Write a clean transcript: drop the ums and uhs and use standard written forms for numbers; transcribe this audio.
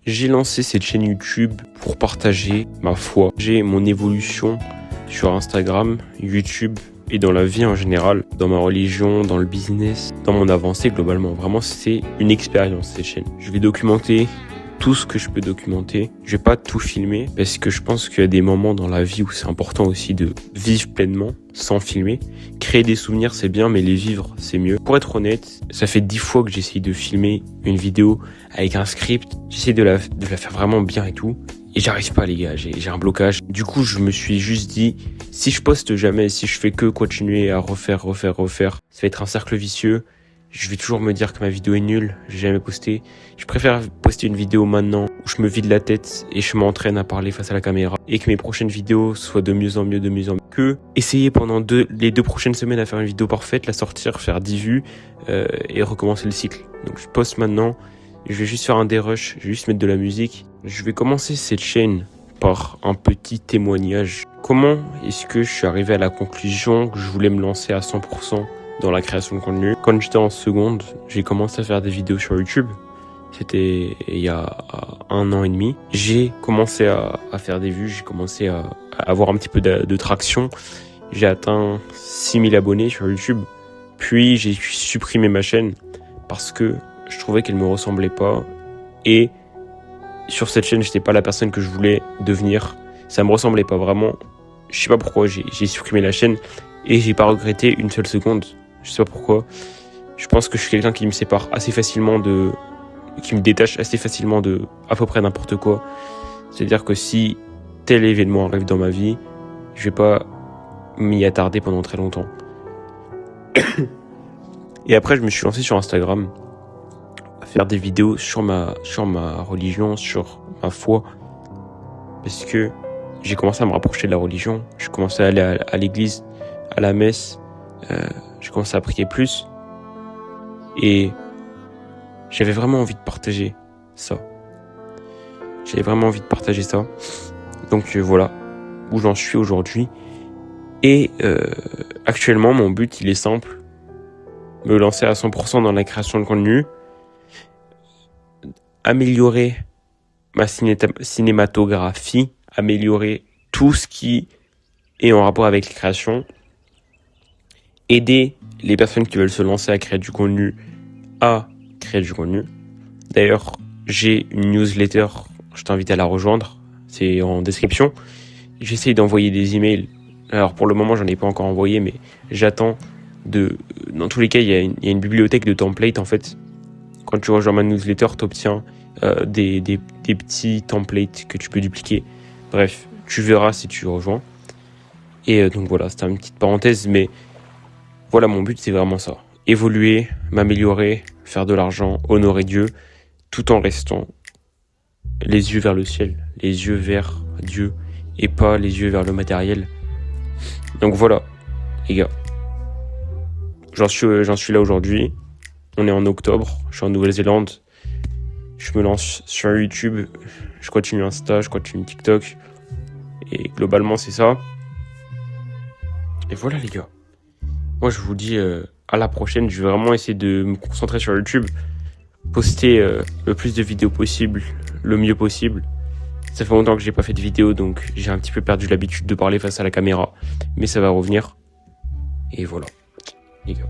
J'ai lancé cette chaîne YouTube pour partager ma foi. J'ai mon évolution sur Instagram, YouTube et dans la vie en général, dans ma religion, dans le business, dans mon avancée globalement. Vraiment, c'est une expérience cette chaîne. Je vais documenter tout ce que je peux documenter. Je vais pas tout filmer parce que je pense qu'il y a des moments dans la vie où c'est important aussi de vivre pleinement sans filmer. Créer des souvenirs, c'est bien, mais les vivre, c'est mieux. Pour être honnête, ça fait 10 fois que j'essaye de filmer une vidéo avec un script. J'essaie de la faire vraiment bien et tout. Et j'arrive pas, les gars, j'ai un blocage. Du coup, je me suis juste dit, si je poste jamais, si je fais que continuer à refaire, ça va être un cercle vicieux. Je vais toujours me dire que ma vidéo est nulle, j'ai jamais posté. Je préfère poster une vidéo maintenant où je me vide la tête et je m'entraîne à parler face à la caméra et que mes prochaines vidéos soient de mieux en mieux, que essayer pendant les 2 prochaines semaines à faire une vidéo parfaite, la sortir, faire 10 vues et recommencer le cycle. Donc je poste maintenant, je vais juste faire un dérush, je vais juste mettre de la musique. Je vais commencer cette chaîne par un petit témoignage. Comment est-ce que je suis arrivé à la conclusion que je voulais me lancer à 100% dans la création de contenu? Quand j'étais en seconde, j'ai commencé à faire des vidéos sur YouTube. C'était il y a 1 an et demi. J'ai commencé à faire des vues, j'ai commencé à avoir un petit peu de traction. J'ai atteint 6000 abonnés sur YouTube. Puis j'ai supprimé ma chaîne parce que je trouvais qu'elle me ressemblait pas. Et sur cette chaîne, j'étais pas la personne que je voulais devenir. Ça me ressemblait pas vraiment. Je sais pas pourquoi j'ai supprimé la chaîne et j'ai pas regretté une seule seconde. Je sais pas pourquoi. Je pense que je suis quelqu'un qui me sépare assez facilement qui me détache assez facilement de à peu près n'importe quoi. C'est-à-dire que si tel événement arrive dans ma vie, je vais pas m'y attarder pendant très longtemps. Et après, je me suis lancé sur Instagram à faire des vidéos sur ma religion, sur ma foi. Parce que j'ai commencé à me rapprocher de la religion. J'ai commencé à aller à l'église, à la messe. J'ai commencé à prier plus. Et j'avais vraiment envie de partager ça. Donc voilà où j'en suis aujourd'hui. Et actuellement, mon but, il est simple. Me lancer à 100% dans la création de contenu. Améliorer ma cinématographie. Améliorer tout ce qui est en rapport avec les créations. Aider les personnes qui veulent se lancer à créer du contenu à créer du contenu. D'ailleurs, j'ai une newsletter, je t'invite à la rejoindre, c'est en description. J'essaye d'envoyer des emails. Alors pour le moment, j'en ai pas encore envoyé, mais j'attends dans tous les cas, il y a une bibliothèque de templates en fait. Quand tu rejoins ma newsletter, tu obtiens des petits templates que tu peux dupliquer. Bref, tu verras si tu rejoins. Et donc voilà, c'était une petite parenthèse, mais voilà, mon but, c'est vraiment ça. Évoluer, m'améliorer, faire de l'argent, honorer Dieu, tout en restant les yeux vers le ciel, les yeux vers Dieu, et pas les yeux vers le matériel. Donc voilà, les gars. J'en suis là aujourd'hui. On est en octobre, je suis en Nouvelle-Zélande. Je me lance sur YouTube, je continue Insta, je continue TikTok. Et globalement, c'est ça. Et voilà, les gars. Moi, je vous dis à la prochaine. Je vais vraiment essayer de me concentrer sur YouTube. Poster le plus de vidéos possible, le mieux possible. Ça fait longtemps que j'ai pas fait de vidéo, donc j'ai un petit peu perdu l'habitude de parler face à la caméra. Mais ça va revenir. Et voilà, les gars.